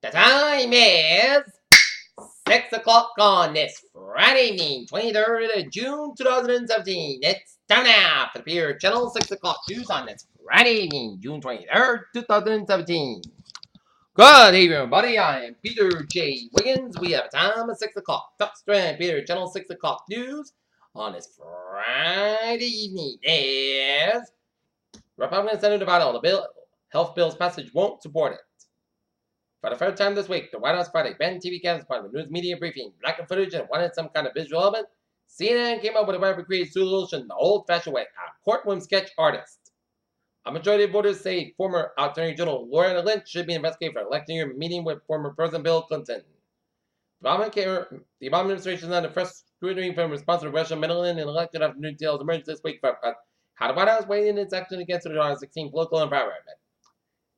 The time is 6 o'clock on this Friday evening, 23rd of June 2017. It's time now for the Peter Channel 6 o'clock news on this Friday evening, June 23rd, 2017. Good evening, everybody. I am Peter J. Wiggins. We have a time of 6 o'clock. Top strand Peter Channel 6 o'clock news on this Friday evening is Republican Senator Vidal, the health bill's passage won't support it. For the first time this week, the White House Friday banned TV cameras part of a news media briefing, blackened footage, and wanted some kind of visual element. CNN came up with a way to create a solution the old-fashioned way, a courtroom sketch artist. A majority of voters say former Attorney General Loretta Lynch should be investigated for election year meeting with former President Bill Clinton. The Obama administration is under fresh scrutiny from response to Russian meddling in election after new details emerged this week for how the White House weighed in its action against the 2016 political environment.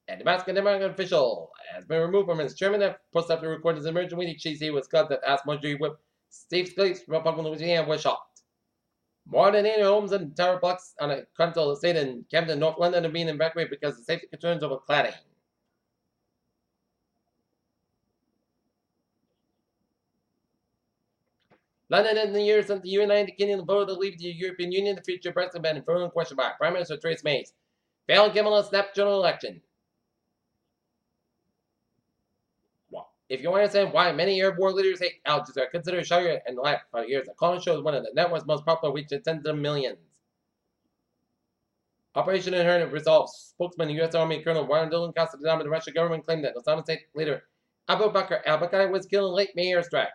A Damascus Democratic official has been removed from his chairman post after recording his emergency meeting. She was cut that asked Majority Whip Steve Scalise, Republican Louisiana, was shot. More than 80 homes and tower blocks on a continental estate in Camden, North London, are being evacuated because of safety concerns over cladding. London in the year since the United Kingdom voted to leave the European Union, the future Brexit has been further questioned by Prime Minister Theresa May. Failed Gimel snap general election. If you want to understand why many Arab war leaders hate Al Jazeera, consider Sharia and the last 5 years. The calling show is one of the network's most popular, reaching tens of millions. Operation Inherent resolved. Spokesman U.S. Army Colonel Warren Dillon Casadam of the Russian government claimed that Islamic State leader Abu Bakr al-Baghdadi was killed in late May airstrike.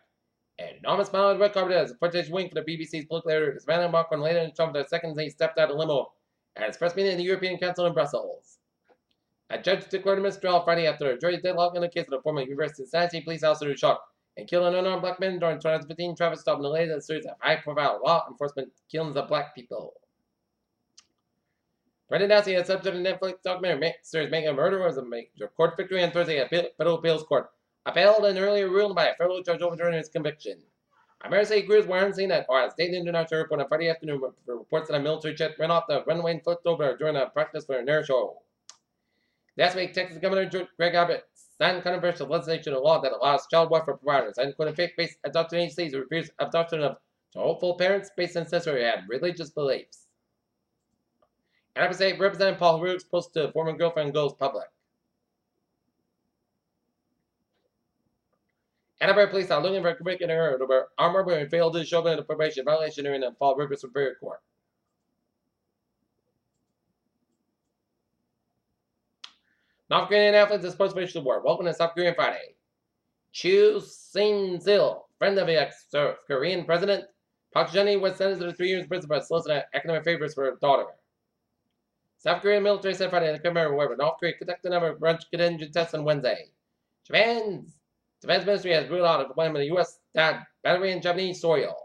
An enormous smile on the red carpet as a footage wing for the BBC's political editor. Savannah Macron later in Trump the second he stepped out of limo at his first meeting in the European Council in Brussels. A judge declared a mistrial Friday after a jury deadlock in the case of the former University of Cincinnati police officer who shot and killed an unarmed black man during 2015 traffic stop in the latest series of high-profile law enforcement killings of black people. Brendan Dassey has subject to Netflix documentary series Making a Murderer was a major court victory on Thursday at Federal Appeals Court, upheld an earlier ruling by a federal judge overturning his conviction. American agrees weren't seen at Ohio State International Airport on Friday afternoon for reports that a military jet ran off the runway and flipped over during a practice for an air show. Last week, Texas Governor Greg Abbott signed controversial legislation law that allows child welfare providers and faith-based adoption agencies to refuse adoption of hopeful parents based on sensory and religious beliefs. And Representative Paul Roots posted to former girlfriend goes public. Annabelle police are looking for a convicted over armed robbery and failed to show up in a probation violation during the Fall River Superior Court. North Korean athletes are supposed to finish the war. Welcome to South Korean Friday. Chu Sing-sil, friend of the ex-South Korean president, Park Geun-hye was sentenced to 3 years in prison for soliciting academic favors for her daughter. South Korean military said Friday in the Kremlin, however, North Korea conducted a number of engine tests on Wednesday. Japan's defense ministry has ruled out a deployment of the U.S. battery in Japanese soil.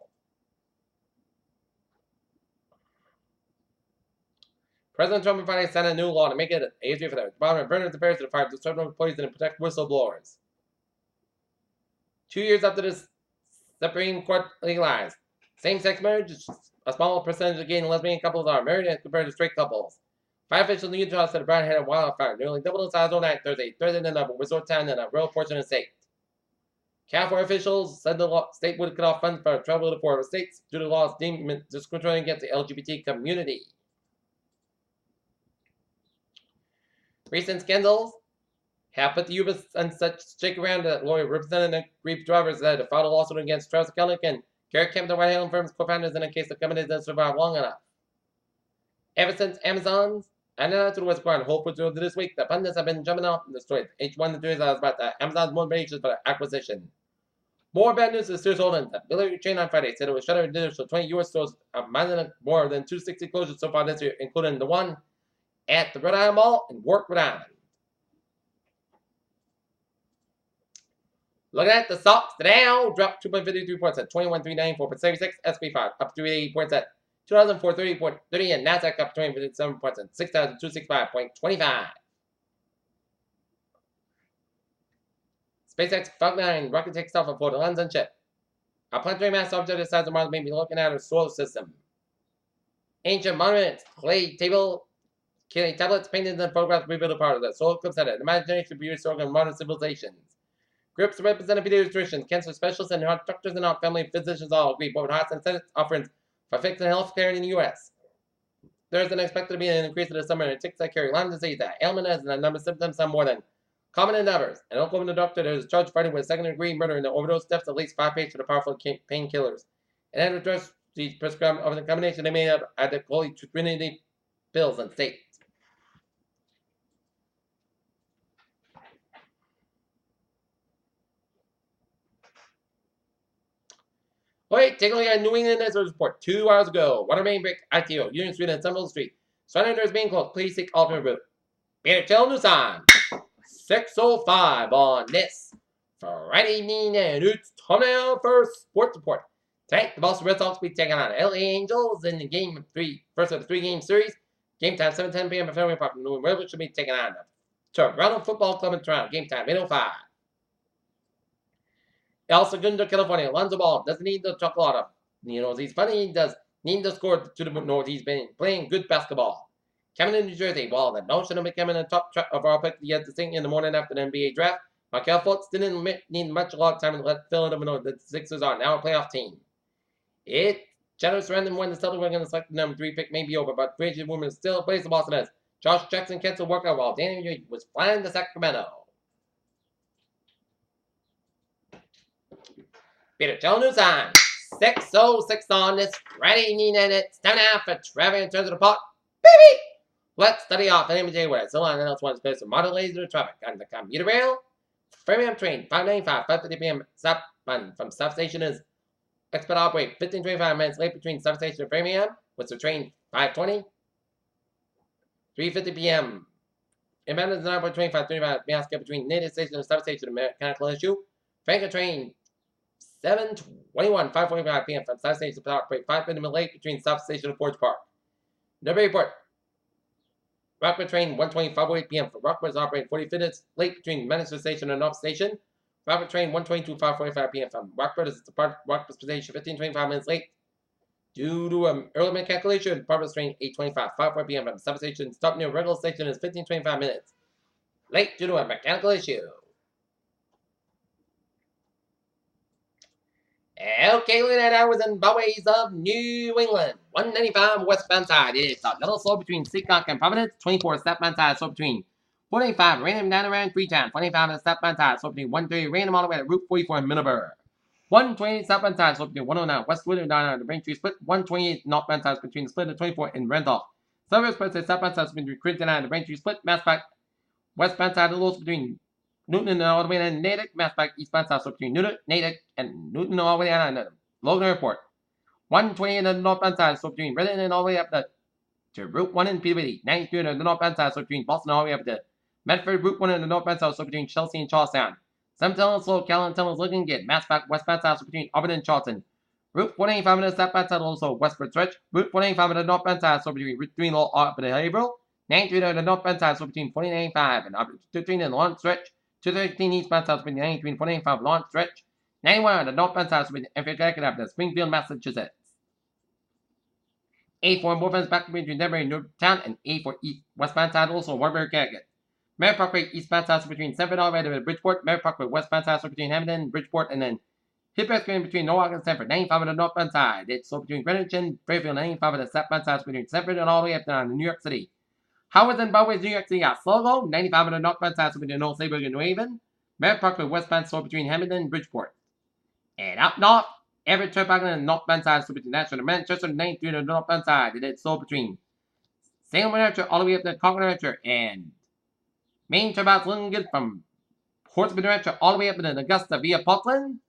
President Trump Friday signed a new law to make it easier for the Department of Veterans Affairs to fire certain employees and protect whistleblowers. 2 years after this Supreme Court legalized same-sex marriage, a small percentage of gay and lesbian couples are married as compared to straight couples. 5 officials in Utah said a brown had a wildfire nearly doubled in size overnight Thursday, threatening a resort town in a rural portion of the state. California officials said the state would cut off funds for travel to 4 states due to laws deemed discriminatory against the LGBT community. Recent scandals have put the U.S. on such shake around that lawyer representing the grief drivers said to file a lawsuit against Travis Kelnick and Garrett Kemp, the White Island firm's co-founders, in a case the company doesn't survive long enough. Ever since Amazon's announcement was acquired Whole Foods earlier this week, the pundits have been jumping off the story. H1 the news about the Amazon's motivations for the acquisition. More bad news is Sears Holdings. The Billy chain on Friday said it was shuttering additional 20 U.S. stores, amounting more than 260 closures so far this year, including the one at the Rhode Island Mall in Warwick, Rhode Island. Looking at the stocks, the Dow dropped 2.53 points at 21,394.76, SP5 up 380 points at 2,430.30, and Nasdaq up 27 points at 6,265.25. SpaceX Falcon 9 rocket takes off aboard a London ship. A planetary mass object the size of Mars may be looking at our solar system. Ancient monuments, clay tablets, paintings, and photographs reveal the part of the solar eclipse that an imagination to be restored in modern civilizations. Groups representing pediatricians, cancer specialists, and doctors and family physicians all agree both House and Senate offerings for fixing health care in the U.S. There is expected to be an increase in the summer in ticks that carry Lyme disease. That ailment has a number of symptoms, some more than common in others. An Oklahoma doctor that is charged fighting with second-degree murder in the overdose deaths at least 5 patients with powerful painkillers. And had addressed these prescribed of the combination they made up at the Holy Trinity pills and states. Wait, take a look at New England News report 2 hours ago. Water main break ITO, Union Street and Sunville Street. Surrender is being closed. Please seek alternate route. BHL News Time. 6:05 on this Friday evening, and it's time now for sports report. Tonight, the Boston Red Sox will be taking on LA Angels in the first of the 3-game series. Game time 7:10 p.m. February Park. New England should be taking on the Toronto Football Club in Toronto. Game time 8:05. El Segundo, California. Alonzo Ball doesn't need to talk a lot of. He's funny. He does need to score to the north. He's been playing good basketball. Coming in New Jersey, well, the notion of becoming a top of our pick yet to sing in the morning after the NBA draft. Markel Fultz didn't need much a lot of time to let Philadelphia know that the Sixers are now a playoff team. Generous random when the Celtics were going to select the number 3 pick may be over, but free agent women still plays the Boston Nets. Josh Jackson canceled workout while Danny was flying to Sacramento. Peter Joe News on 6:06 on this Friday evening, and it's time now for Trevor in terms of the pot. Baby! Let's study off an image where so on and else one's place of model laser traffic on the commuter rail. Framingham train 595, 5:50 p.m. Stop from substation is expect operate 15-25 minutes late between substation and Framingham. What's the train 5:20? 3:50 p.m. Inbound is not 25:35 may ask between native station and substation mechanical issue. Franklin train 7:21, 5:45 p.m. from substation to operate 5:50 minutes late between substation and Forge Park. Number report. Rockford train 1:20, 5:08 p.m. for Rockford is operating 40 minutes late between Manchester Station and North Station. Rockford train 1:22, 5:45 p.m. from Rockford is depart Rockford Station 15-25 minutes late due to early mechanical issue. Rockford train 8:25, 5:4 p.m. from substation stop near regular station is 15-25 minutes late due to a mechanical issue. Okay, looking at hours and byways of New England. 195 westbound side. It's a little slow between Seacock and Providence. 24 southbound side, slow between 45 random down around Freetown. 25 on the southbound side, slow between 130 random all the way to Route 44 in Middleburg. 120 southbound side, slow between 109 Westwood and down on the Braintree Split. 128 northbound side between the Split and 24 in Randolph. Southern Express southbound side between Clinton and the Braintree Split. Massback westbound side, a little between Newton and all the way to Natick, Massback eastbound south, so between Natick and Newton all the way down to Logan Airport. 120 on the northbound side, so between Redden and all the way up to Route 1 in Peabody. 93 on the northbound side, so between Boston all the way up to Medford. Route 1 on the northbound side, so between Chelsea and Charlestown. Some tunnels slow, Callan tunnels looking good. Massback westbound side, so between Auburn and Charlton. Route 185 on the southbound side, also westward stretch. Route 185 on the northbound side, so between Route 3 and up to Haverhill. 93 on the northbound side, so between 49.5 and up to 13 in the long stretch. 213 eastbound south between 93 and 45 long stretch. 91 on the northbound south between F.A. up to Springfield, Massachusetts. A4 northbound back between Denver and Newtown, and A4 east westbound side also Warburg, Connecticut. Mary Parkway eastbound south between Sanford all the way to Bridgeport. Mary Parkway westbound south between Hamilton and Bridgeport, and then Hippex between Norwalk and Sanford. 95 on the northbound side. It's so between Greenwich and Fairfield. 95 on the southbound side between Sanford and all the way up to New York City. Howard and Bowe's New York City got Slogo, 95 on the northbound side, so between North Saybrook and New Haven. Merritt Parkway westbound, so between Hamilton and Bridgeport. And up north, Everett Turnpike on the northbound side, so between Nashville and Manchester, 93 on the northbound side. And it's so between Salem and Archer all the way up to Concord and Archer. And Main Turnpike's looking good from Portsmouth and Archer all the way up to Augusta via Portland.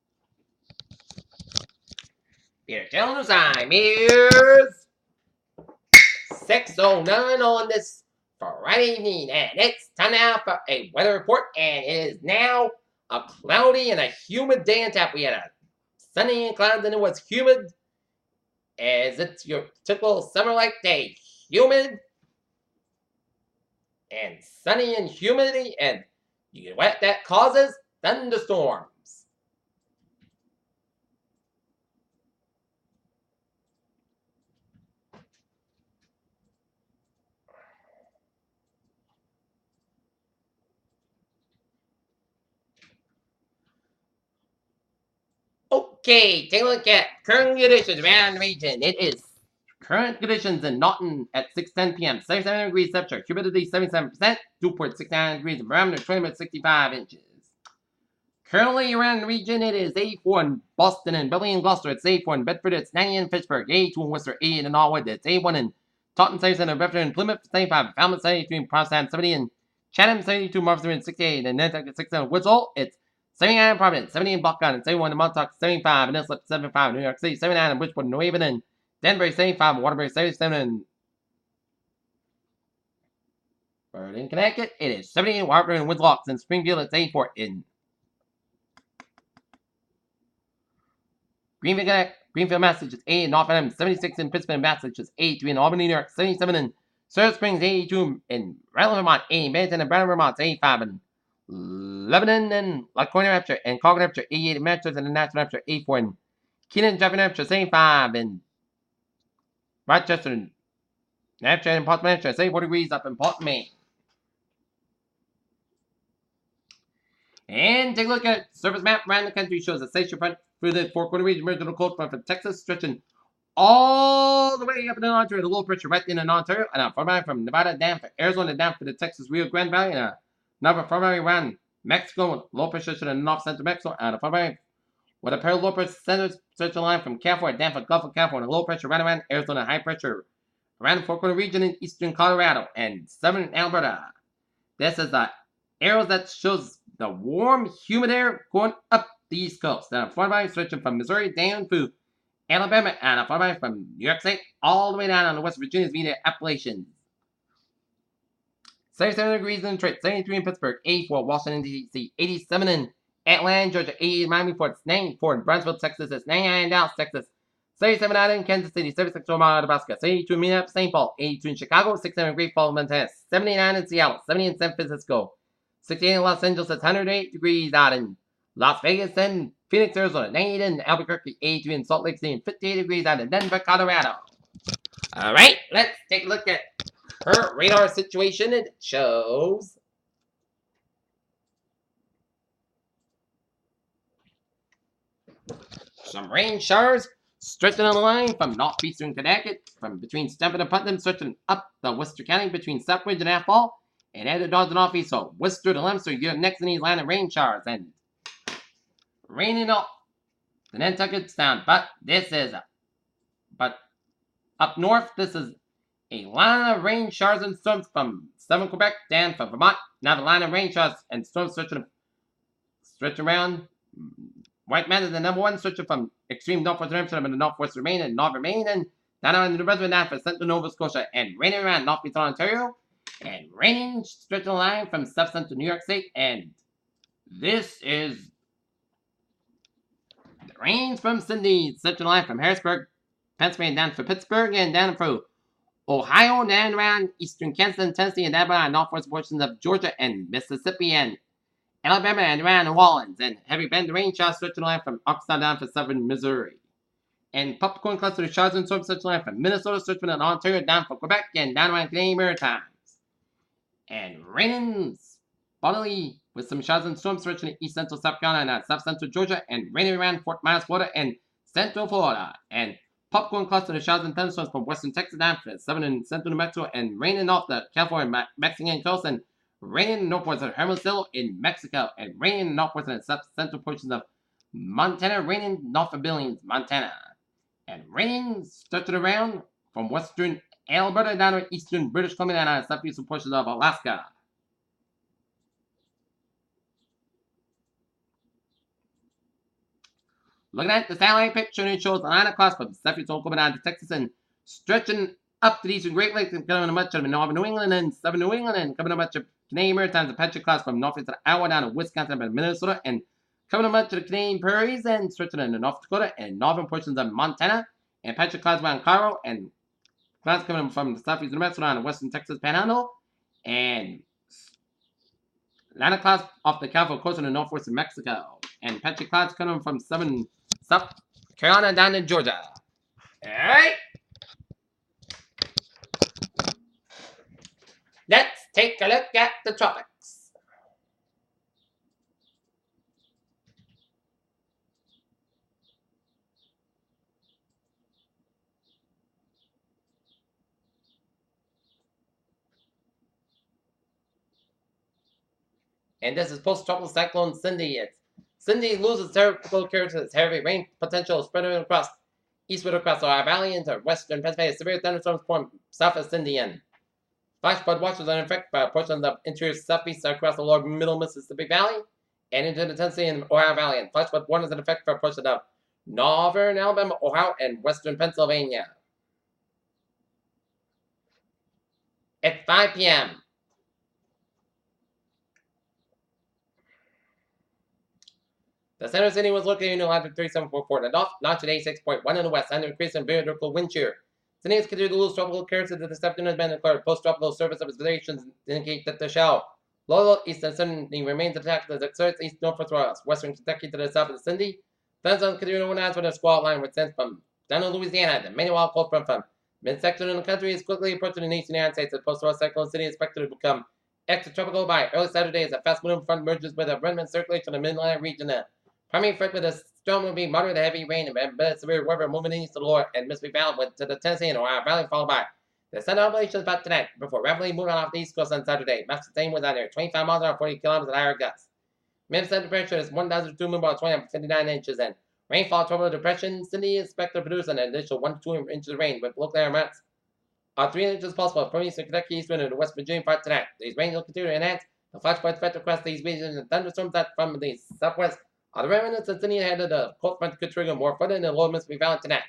Peter Jones, I'm here's 6:09 on this Friday evening, and it's time now for a weather report, and it is now a cloudy and a humid day in Tampa. We had a sunny and cloudy, and it was humid, as it's your typical summer-like day. Humid, and sunny and humidity, and you know what that causes? Thunderstorms. Okay, take a look at current conditions around the region. It is current conditions in Naughton at 6:10 p.m. 77 degrees temperature, humidity 77%, 2.69 degrees, barometer 20.65 inches. Currently around the region, it is 84 in Boston and Billy and Gloucester. It's 84 in Bedford. It's 90 in Pittsburgh. 82 in Worcester. 80 in Norwood. It's 81 in Taunton, 77 in Bedford and Plymouth. 75 in Falmouth. 73 in Provincetown. 70 in Chatham. 72 in Marlborough. And 68 in Nantucket. 67 in Woods Hole. It's 79 in Providence. 70 in Buckeye. And 71 in Montauk. 75 in Islip. 75 in New York City. 79 in Bridgeport. New Haven and Danbury. 75 in Waterbury. 77 in Berlin, Connecticut. It is 70 in Waterbury and Woodlock. In Springfield. It's 84 in Greenfield, Massachusetts, 80 in North Adams, 76 in Pittsburgh, Massachusetts, 83 in Albany, New York, 77 in Silver Springs, 82 in Rutland, Vermont, 80 in Bennington and Brown, Vermont, 85 in Lebanon and Laconia, New Hampshire, and Concord, New Hampshire, 88 in Manchester and Nashville, New Hampshire, 84 in Keenan, Jefferson, New Hampshire, 75 in Rochester, New Hampshire, and Portland, New Hampshire, 74 degrees up in Portland, Maine. And take a look at surface map around the country. Shows a station front through the four-quarter region, original cold front from Texas, stretching all the way up in Ontario, the low pressure right in Ontario, and a front from Nevada down for Arizona, down for the Texas Rio Grande Valley, and another front around Mexico with low pressure in the north central Mexico, and a front with a pair of low pressure centers stretching line from California down for Gulf of California, and a low pressure right around Arizona, high pressure around the four-quarter region in eastern Colorado and southern Alberta. This is the arrows that shows the warm, humid air going up the East Coast. Then a front line stretching from Missouri down to Alabama, and a front line from New York State all the way down on the West Virginia via the Appalachians. 77 degrees in Detroit, 73 in Pittsburgh, 84 in Washington, D.C., 87 in Atlanta, Georgia, 88 in Miami, Fort, 94 in Brownsville, Texas, it's 99 in Dallas, Texas, 77 out in Kansas City, 76 in Omaha, Nebraska, 72 in Minneapolis, St. Paul, 82 in Chicago, 67 in Great Falls, Montana, 79 in Seattle, 70 in San Francisco, 68 in Los Angeles, it's 108 degrees out in Las Vegas and Phoenix, Arizona, 98 in Albuquerque, 82 in Salt Lake City, and 58 degrees out in Denver, Colorado. Alright, let's take a look at her radar situation. It shows some rain showers stretching on the line from northeastern Connecticut, from between Stamford and Putnam, stretching up the Worcester County between Southbridge and Athol, and headed towards the northeast, so Worcester to Leominster, you have next in these line of rain showers, and raining up the Nantucket's down, but up north, this is a line of rain showers and storms from southern Quebec down from Vermont. Now the line of rain showers and storms stretching around White Mountain, the number one, stretching from extreme northwest New Hampshire and the northwest Maine and northern Maine, and down on the reservoir down for central Nova Scotia, and raining around northeastern Ontario, and raining stretching the line from south central New York State, and this is the rains from Cindy, stretching the line from Harrisburg, Pennsylvania, down for Pittsburgh, and down through Ohio, down around eastern Kansas and Tennessee, and down around northwest portions of Georgia and Mississippi, and Alabama, and around New Orleans, and heavy band rain showers stretching the line from Arkansas down for southern Missouri. And popcorn cluster showers and storms stretching the line from Minnesota, stretching in Ontario, down for Quebec, and down around Canadian Maritimes. And raining spotty with some showers and storms stretching in east central South Carolina and south central Georgia, and raining around Fort Myers, Florida, and central Florida. And popcorn cluster showers and thunderstorms from western Texas down for southern and central New Mexico, and raining off the California Mexican coast, and raining northwest of Hermosillo in Mexico, and raining northwest and south central portions of Montana, raining north of Billings, Montana, and raining stretching around from western Alberta down to eastern British Columbia and southeastern portions of Alaska. Looking at the satellite picture, it shows a line across from southeastern Oklahoma down to Texas and stretching up to the eastern Great Lakes and coming much of northern New England and southern New England, and coming much of Canadian Maritimes, the Patrick Class from northeast of Iowa down to Wisconsin and Minnesota, and coming much of the Canadian prairies and stretching into North Dakota and northern portions of Montana, and Patrick Class around Cairo, and clouds coming from the southeast of New Mexico down to western Texas Panhandle, and Atlanta clouds off the California coast in the northwest of Mexico, and Patrick clouds coming from southern South Carolina down to Georgia. Alright. Let's take a look at the tropics. And this is post-tropical cyclone Cindy. Cindy loses tropical character. Its heavy rain potential spreading across eastward across Ohio Valley into western Pennsylvania. Severe thunderstorms form south of Cindy and flash flood watches are affected by a portion of the interior southeast across the lower middle Mississippi Valley and into the Tennessee and Ohio Valley. And flash flood warnings are affected for a portion of northern Alabama, Ohio, and western Pennsylvania. At 5 p.m. The center city was located in latitude 3744 in the north, longitude 86.1 in the west, and increase in vertical wind shear. Sydney is considered to lose tropical character that this afternoon has been declared. Post-tropical surface of its variations indicate that the shallow, low east and suddenly remains intact as it exerts east northwest western Kentucky to the south of the Cindy. Thunderstorms continue to organize with a squall line which sends from down in Louisiana. The meanwhile cold front from mid-section in the country is quickly approaching the eastern United States. The post-tropical cyclone City is expected to become extratropical by early Saturday as a fast-moving front merges with a remnant circulation in the mid-Atlantic region. Primary threat with a storm will be moderate to heavy rain and severe weather moving east to the lower and Mississippi Valley to the Tennessee and Ohio Valley, followed by the sun operations about tonight before rapidly moving off the east coast on Saturday. Max sustained was under 25 miles an hour, 40 kilometers at higher gusts. Minimum temperature is 1,002 about 59 inches and rainfall tropical depression. Cindy is expected to produce an additional 1 to 2 inches of rain with local air amounts of 3 inches possible from eastern Kentucky eastward into West Virginia part tonight. These rains will continue to enhance the flash flood threat across these regions and thunderstorms that from the southwest. The remnants of Cindy ahead of the cold front could trigger more flooding in the lower Mississippi Valley tonight.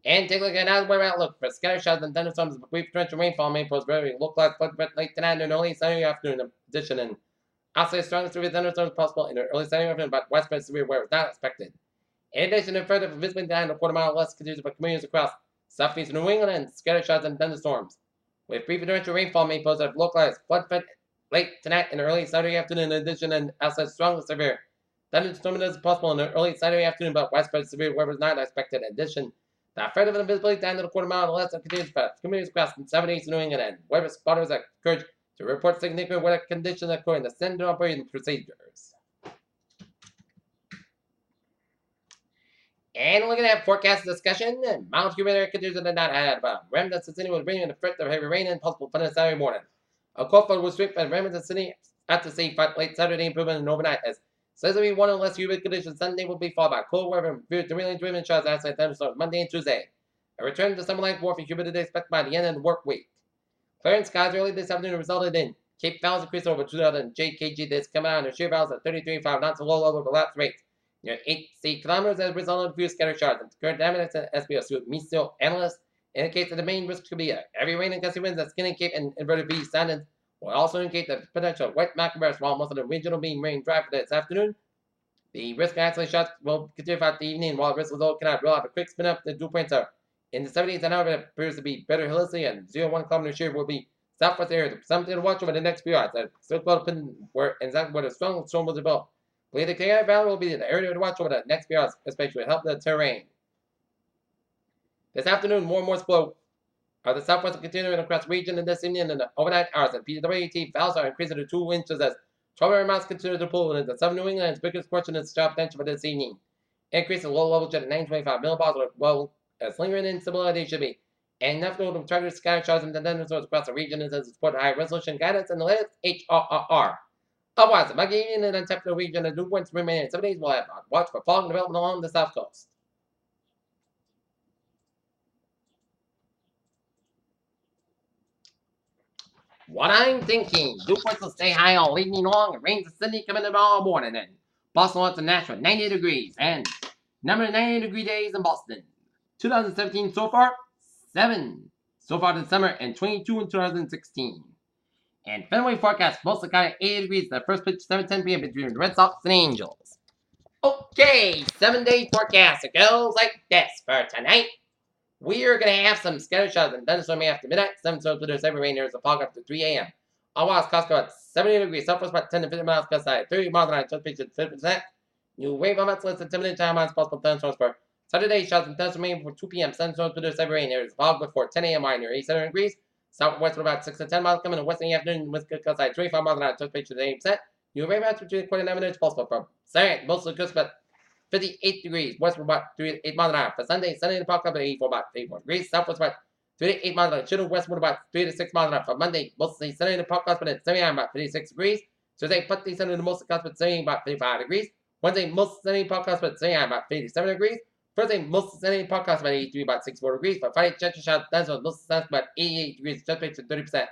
And take a look at another weather outlook for scattered showers and thunderstorms. Brief torrential rainfall may pose very localized flood threat late tonight and early Saturday afternoon. In addition, and outside strongest severe thunderstorms possible in the early Saturday afternoon, but widespread severe weather is not expected. In addition, and further visibility down a quarter mile less conducive for communities across southeast New England and scattered showers and thunderstorms. With brief torrential rainfall may pose a localized flood threat late tonight and early Saturday afternoon. In addition, and outside strong and severe thunderstorms is possible in the early Saturday afternoon, but widespread severe weather is not expected. In addition, the threat of invisibility down to the quarter mile less continues for communities across southeast New England and weather spotters are encouraged to report significant weather conditions according to standard operating procedures. And looking at forecast discussion, mild humid air conditions are not ahead. Remnants of Sydney will bring in the threat of heavy rain and possible thunder Saturday morning. A cold front will sweep by remnants of Sydney after sea late Saturday improvement and overnight as says will be one of less humid conditions. Sunday will be followed by cold weather and really driven showers outside thunderstorms Monday and Tuesday. A return to summer-like warmth and humidity expected by the end of the work week. Clearing skies early this afternoon resulted in Cape Valley's increase over 2,000 JKG. This coming out of shear valleys at 33.5 knots and low level relapse rates near 8 kilometers as a result of a few scattered showers. And current dynamics and SBO Meteo analysts indicates that the main risk could be heavy rain and gusty winds at Skinny Cape and inverted V standards will also indicate the potential of wet macrobursts while most of the region will be rain dry for this afternoon. The risk of isolated showers will continue throughout the evening while the risk of low cannot rule out a quick spin up. The dew points are in the 70s and however it appears to be better hillicity and 0.1 kilometer shear will be southwest area. Something to watch over the next few hours. Still where exactly where the strong storm will develop. Believe the Clear Valley will be the area to watch over the next few hours, especially with help the terrain. This afternoon, more and more slow the southwest will continue across the region in this evening and the overnight hours. And PWT valves are increasing to 2 inches as 12 amounts continue to pull into southern New England. Its biggest portion is sharp potential for this evening. Increase in low level jet at 925 millibars, well as lingering instability should be. And enough to try to scatter showers and thunderstorms across the region is to support high resolution guidance and the latest HRRR. Otherwise, the muggy evening and untempered region and dew points remain in 7 days will have watch for fog development along the south coast. What I'm thinking, dew points will stay high all evening long, and rains in Sydney coming in all morning, and Boston wants a Nashville 90 degrees, and number 90-degree days in Boston. 2017 so far, 7 so far this summer, and 22 in 2016. And Fenway forecast mostly kind of 80 degrees. The first pitch 7:10 p.m. between the Red Sox and Angels. Okay, 7-day forecast. It goes like this for tonight. We are going to have some scattered showers and thunderstorms after midnight. 7 storms with heavy rain. There's a fog up to 3 a.m. Otherwise, Costco at 70 degrees. Southwest about 10 to 50 miles gust side. 30 miles an hour. Just pitch at 50%. New wave amounts less than 10 minutes time. Possible thunderstorms for Saturday. Showers and thunderstorms before 2 p.m. Thunderstorms with heavy rain. There's a fog before 10 a.m. Near 87 degrees. Southwest about 6 to 10 miles coming in western afternoon. West gust side 25 miles an hour. Just pitch at 80%. New wave amounts between 49 minutes possible for Saturday. Most of the coast about 58 degrees. West about 8 miles an hour. For Sunday, the Park up at 84 degrees. Southwest about 3 to 8 miles an hour. Chilling westward about 3 to 6 miles an hour. For Monday, mostly sunny in the park, but it's sunny about 56 degrees. Tuesday, partly sunny in the most but sunny about 55 degrees. Wednesday, mostly sunny podcast, but sunny about 57 degrees. Thursday, mostly sunny podcast, about 83, about 64 degrees. But Friday, chance of shower thunderstorms, mostly sunny, about 88 degrees. Chance rate to 30%.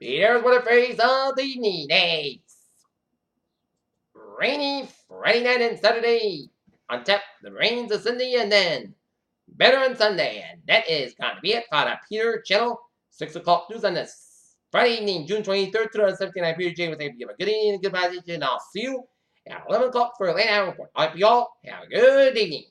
Here's what a phrase of the evening is. Rainy Friday night and Saturday. On tap, the rains of Sunday and then better on Sunday. And that is going to be it for the Peter Channel 6 o'clock news on this Friday evening, June 23rd, 2017. I'm Peter J. with a good evening and good night, and I'll see you at 11 o'clock for a late hour report. I hope you all have a good evening.